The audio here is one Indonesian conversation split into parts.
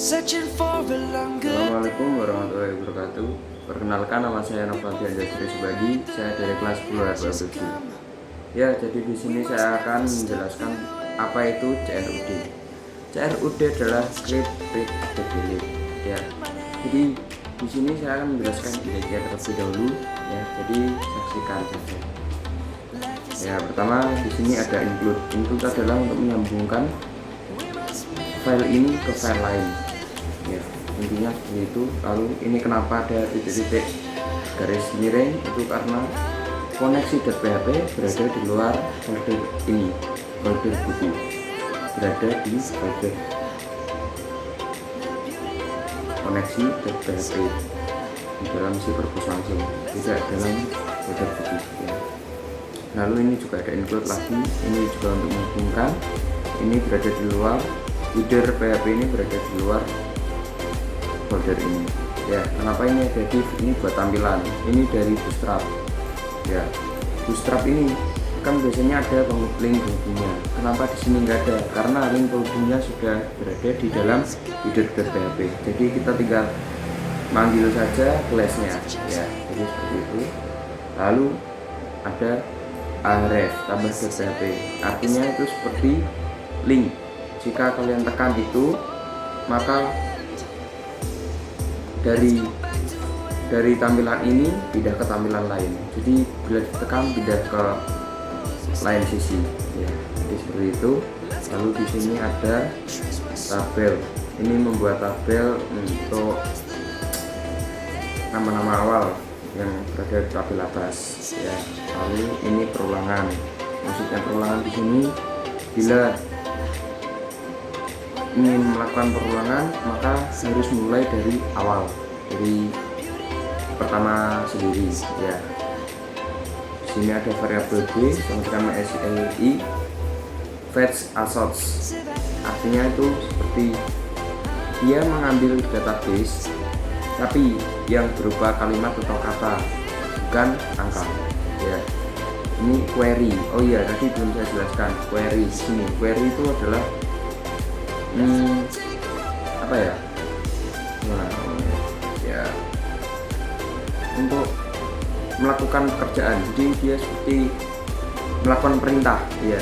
Assalamualaikum warahmatullahi wabarakatuh. Perkenalkan, nama saya Novantian Jasri Subagi. Saya dari kelas 10 RPLTG. Ya, jadi di sini saya akan menjelaskan apa itu CRUD. CRUD adalah Create Read Delete. Ya, jadi di sini saya akan menjelaskan delete terlebih dahulu. Ya, jadi saksikan saja. Ya, pertama di sini ada include. Include adalah untuk menyambungkan file ini ke file lain. Ya, intinya seperti itu. Lalu ini kenapa ada titik-titik garis miring, itu karena koneksi.php berada di luar folder ini, folder buku berada di folder koneksi.php di dalam si perpus langsung, tidak dalam folder buku ya. Lalu ini juga ada include lagi, ini juga untuk menghubungkan, ini berada di luar header PHP, ini berada di luar folder ini ya. Kenapa ini ada div? Ini buat tampilan, ini dari Bootstrap ya. Bootstrap ini kan biasanya ada link penghubungnya. Kenapa di sini nggak ada? Karena link penghubungnya sudah berada di dalam header.php, jadi kita tinggal manggil saja class-nya ya, jadi seperti itu. Lalu ada aref tambah .php, artinya itu seperti link. Jika kalian tekan itu, maka dari tampilan ini pindah ke tampilan lain. Jadi bila ditekan pindah ke lain sisi ya. Jadi seperti itu. Lalu di sini ada tabel. Ini membuat tabel untuk nama-nama awal yang berada di tabel atas ya. Lalu ini perulangan. Maksudnya perulangan di sini, bila ingin melakukan perulangan maka harus mulai dari awal, dari pertama sendiri ya. Sini ada variabel b sama dengan sli fetch assocs, artinya itu seperti dia mengambil database tapi yang berupa kalimat atau kata, bukan angka ya. Ini query, oh iya tadi belum saya jelaskan query. Sini query itu adalah apa ya, ya untuk melakukan pekerjaan. Jadi dia seperti melakukan perintah ya,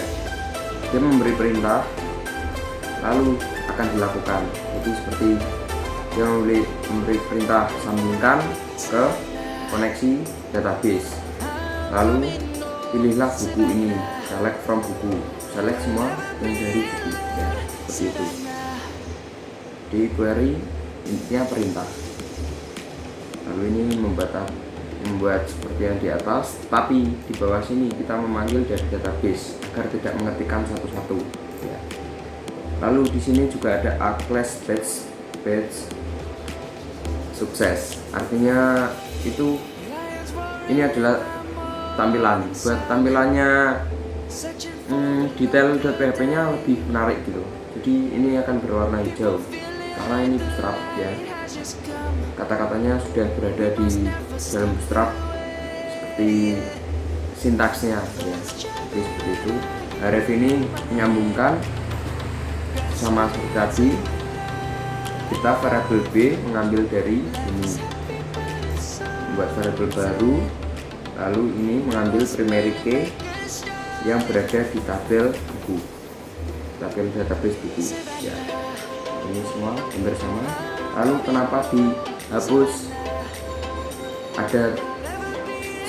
dia memberi perintah lalu akan dilakukan. Jadi seperti dia memberi perintah sambungkan ke koneksi database, lalu pilihlah buku ini, select from buku, select semua yang dari buku ya, seperti itu. Di query intinya perintah. Lalu ini membuat seperti yang di atas, tapi di bawah sini kita memanggil dari database agar tidak mengetikkan satu-satu ya. Lalu di sini juga ada a class page sukses, artinya itu ini adalah tampilan. Buat tampilannya detail.php nya lebih menarik gitu. Jadi ini akan berwarna hijau karena ini Bootstrap ya. Kata-katanya sudah berada di dalam Bootstrap seperti sintaksnya ya. Jadi seperti itu. Href ini menyambungkan sama seperti tadi. Kita variabel b mengambil dari ini, membuat variabel baru. Lalu ini mengambil primary key yang berada di tabel buku, tabel database buku ya. Ini semua hampir sama. Lalu kenapa dihapus? Ada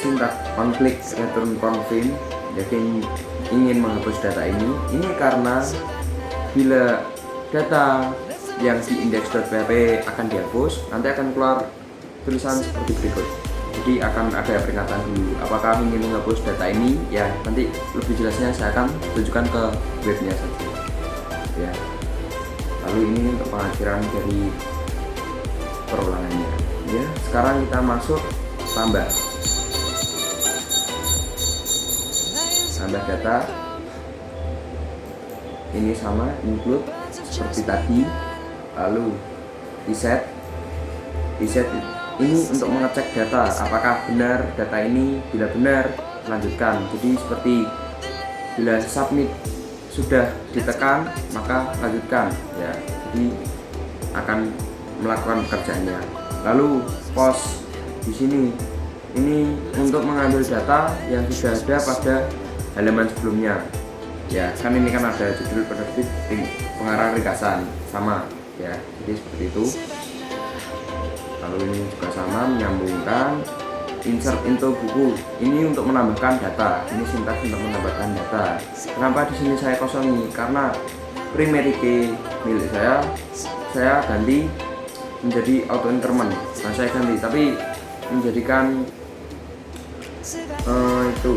sintak on-click return confirm, jadi ingin menghapus data ini. Ini karena bila data yang di index.php akan dihapus, nanti akan keluar tulisan seperti berikut. Jadi akan ada peringatan dulu apakah ingin menghapus data ini ya. Nanti lebih jelasnya saya akan tunjukkan ke webnya saja ya. Lalu ini untuk pengakhiran dari perulangannya ya. Sekarang kita masuk tambah data. Ini sama include seperti tadi. Lalu reset ini untuk mengecek data apakah benar data ini. Bila benar lanjutkan. Jadi seperti bila submit sudah ditekan maka lanjutkan ya. Jadi akan melakukan pekerjaannya. Lalu pause di sini ini untuk mengambil data yang sudah ada pada halaman sebelumnya. Ya, kan ini kan ada judul penerbit pengarang ringkasan sama ya, jadi seperti itu. Lalu ini juga sama, menyambungkan. Insert into buku ini untuk menambahkan data, ini sintaks untuk menambahkan data. Kenapa di sini saya kosongi? Karena primary key milik saya ganti menjadi auto increment. Nah, saya ganti tapi menjadikan itu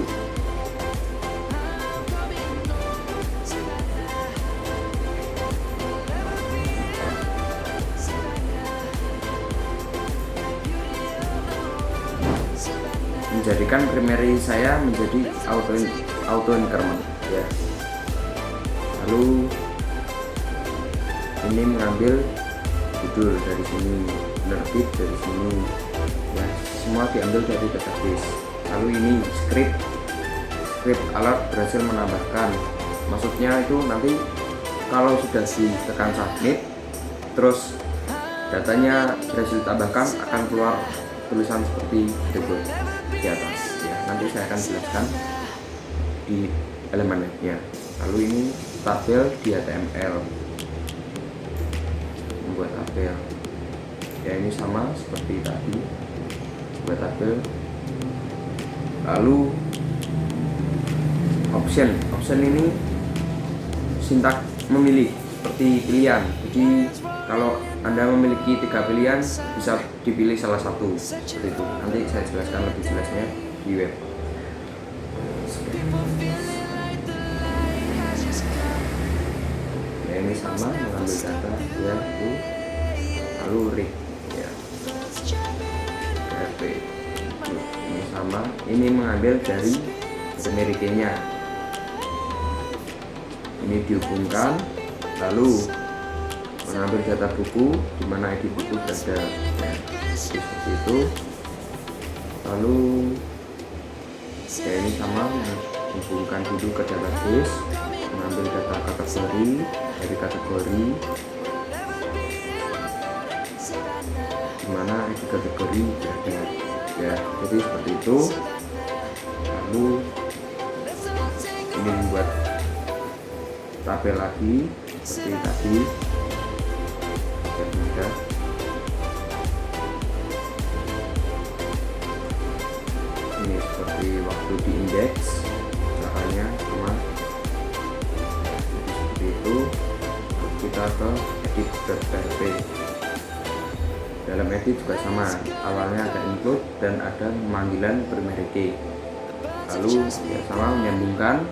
menjadikan primary saya menjadi auto increment ya. Lalu ini mengambil judul dari sini, penerbit dari sini ya, semua diambil dari database. Lalu ini script alert berhasil menambahkan, maksudnya itu nanti kalau sudah ditekan submit terus datanya berhasil ditambahkan akan keluar tulisan seperti berikut di atas ya, nanti saya akan jelaskan di elemennya. Lalu ini tabel di HTML, membuat tabel ya, ini sama seperti tadi, buat tabel. Lalu option ini sintak memilih seperti pilihan, jadi kalau Anda memiliki 3 pilihan bisa dipilih salah satu seperti itu. Nanti saya jelaskan lebih jelasnya di web. Ya, ini sama mengambil data ya, itu. Lalu read ya, RP ini sama, ini mengambil dari primary key-nya, ini dihubungkan. Lalu mengambil data buku di mana ID buku berada ya, seperti itu. Lalu ya, ini sama, menghubungkan dulu ke database, mengambil data kategori dari kategori di mana ID kategori berada ya, jadi seperti itu. Lalu ini membuat tabel lagi seperti tadi. Mudah. Ini seperti waktu di indeks caranya sama, jadi seperti itu. Kita ke edit.php. Dalam edit juga sama, awalnya ada include dan ada pemanggilan primary key. Lalu ya sama, menyambungkan,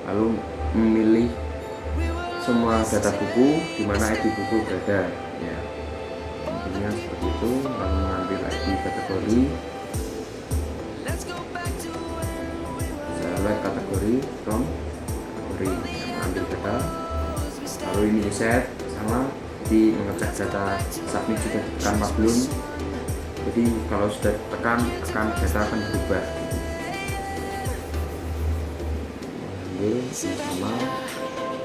lalu memilih semua data buku di mana ID buku berada ya, intinya seperti itu. Lalu mengambil ID kategori, select kategori from kategori yang mengambil data. Lalu ini set sama, jadi mengecek data submit sudah ditekan apa belum, jadi kalau sudah ditekan data akan berubah. Ambil ini sama,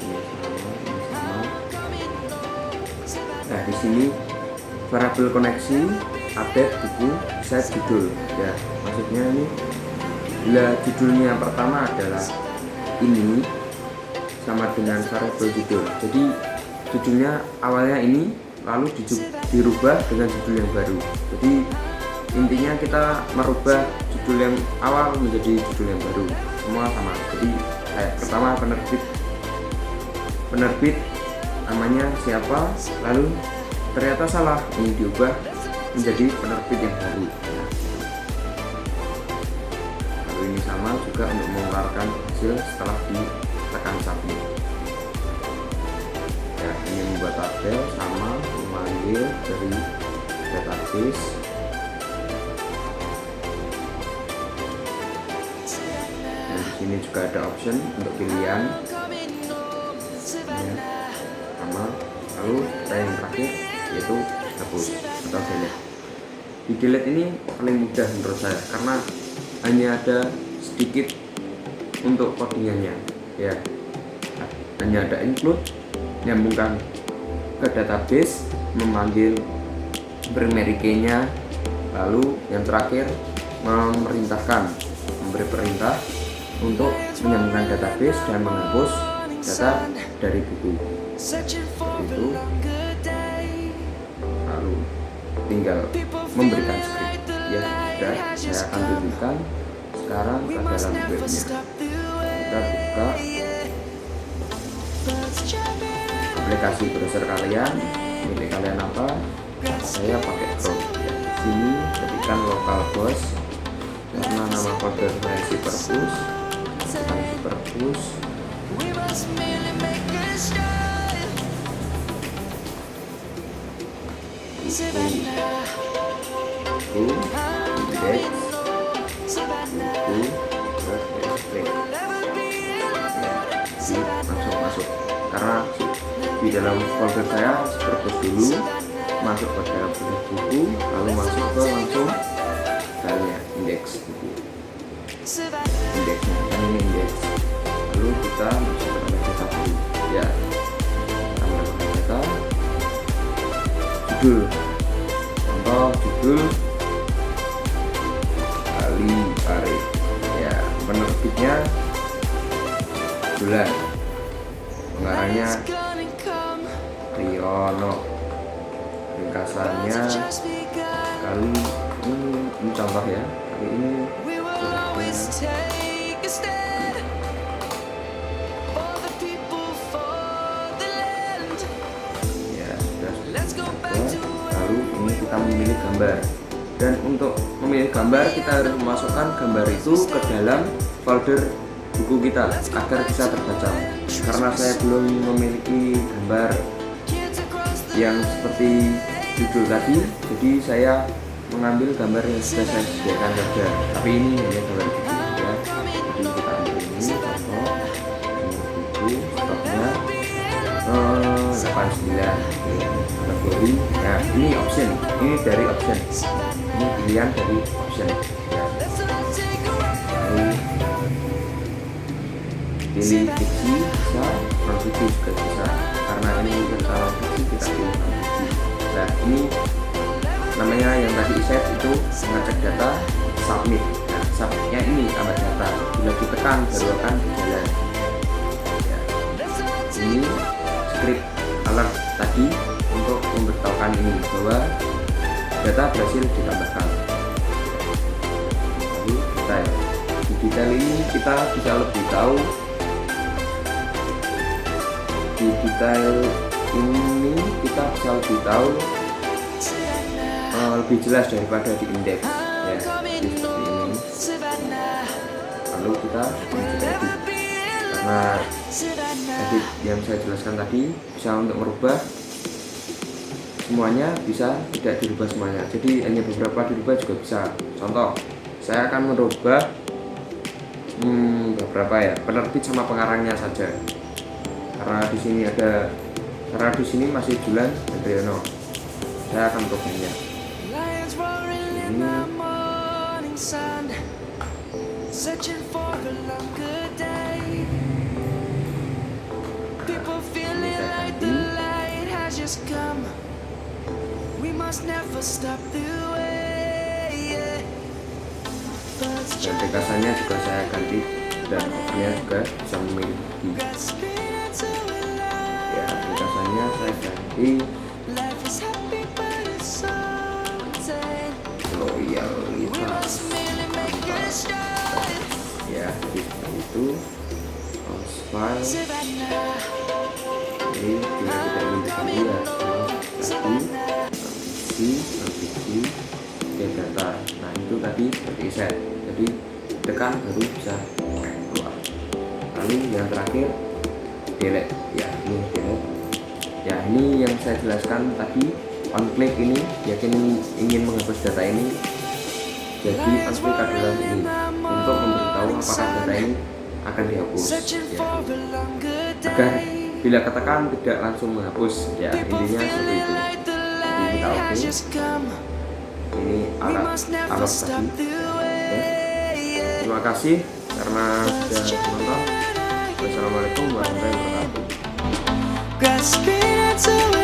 ini sama. Nah, di sini variabel koneksi update buku set judul ya, maksudnya ini bila judulnya yang pertama adalah ini sama dengan variabel judul, jadi judulnya awalnya ini lalu dirubah dengan judul yang baru. Jadi intinya kita merubah judul yang awal menjadi judul yang baru, semua sama. Jadi pertama penerbit namanya siapa, lalu ternyata salah, ini diubah menjadi penerbit yang baru. Lalu ini sama juga untuk mengeluarkan hasil setelah ditekan submit ya. Ini membuat tabel sama, memanggil dari database. Dan di sini juga ada option untuk pilihan ya, sama. Lalu yang terakhir yaitu hapus atau delete. Di delete ini paling mudah menurut saya karena hanya ada sedikit untuk codingannya ya, hanya ada include, nyambungkan ke database, memanggil memberi key-nya, lalu yang terakhir memberi perintah untuk menyambungkan database dan menghapus data dari buku. Itu lalu tinggal memberikan script. Ya sudah, saya akan tunjukkan sekarang ke dalam webnya. Kita buka aplikasi browser kalian, milik kalian apa. Saya pakai Chrome. Ya, sini ketikkan localhost karena nama folder saya Cyberpush. Cyberpush. Masuk karena di dalam folder saya Cyberpush dulu, masuk ke dalam buku, lalu masuk ke langsung filenya indeks buku, indeksnya kan ini indeks, lalu kita masuk ke data dulu. Ya, kita menambahkan data, judul, contoh judul Ali Arif. Ya, penerbitnya bulan, pengarangnya Riono, ringkasannya kali ini contoh ya, kali ini ya sudah. Lalu ini kita memilih gambar, dan untuk memilih gambar kita harus memasukkan gambar itu ke dalam folder buku kita agar bisa terbaca. Karena saya belum memiliki gambar yang seperti judul tadi, jadi saya mengambil gambar yang sudah saya sediakan saja. Tapi ini hanya gambar buku ya. Jadi kita ambil ini contoh buku stoknya 89 kategori. Nah ini option, ini dari option, ini pilihan dari option ya. Lalu pilih fiksi bisa, non fiksi juga bisa, karena ini kalau fiksi kita pilih non fiksi. Nah ini namanya yang tadi save itu mengecek data, submit. Nah submitnya ini tambah data, bila ditekan baru akan berjalan ya. Ini script alert tadi untuk memberitahukan ini bahwa data berhasil ditambahkan. Lalu detail, di detail ini kita bisa lebih tahu. Di detail ini kita bisa lebih tahu lebih jelas daripada di indeks ya, seperti ini. Lalu kita edit, karena edit yang saya jelaskan tadi bisa untuk merubah semuanya, bisa tidak dirubah semuanya, jadi hanya beberapa dirubah juga bisa. Contoh, saya akan merubah beberapa ya, penerbit sama pengarangnya saja, karena di sini masih Julan Hendriono. Saya akan merubahnya ini. Dan ringkasannya juga saya ganti, dan covernya juga bisa memilih ya, ringkasannya saya ganti loyalitas ya, jadi seperti itu. File jadi bila kita ingin diganti ya tadi dan data. Nah itu tadi seperti set, jadi tekan baru bisa keluar. Lalu yang terakhir delete ya, ini delete ya, ini yang saya jelaskan tadi. On click ini yakin ingin menghapus data ini, jadi on click adalah ini untuk memberitahu apakah data ini akan dihapus ya, agar bila ketekan tidak langsung menghapus ya, intinya seperti itu. Jadi kita oke, ini alat tadi ya. Terima kasih karena sudah menonton. Wassalamualaikum warahmatullahi wabarakatuh.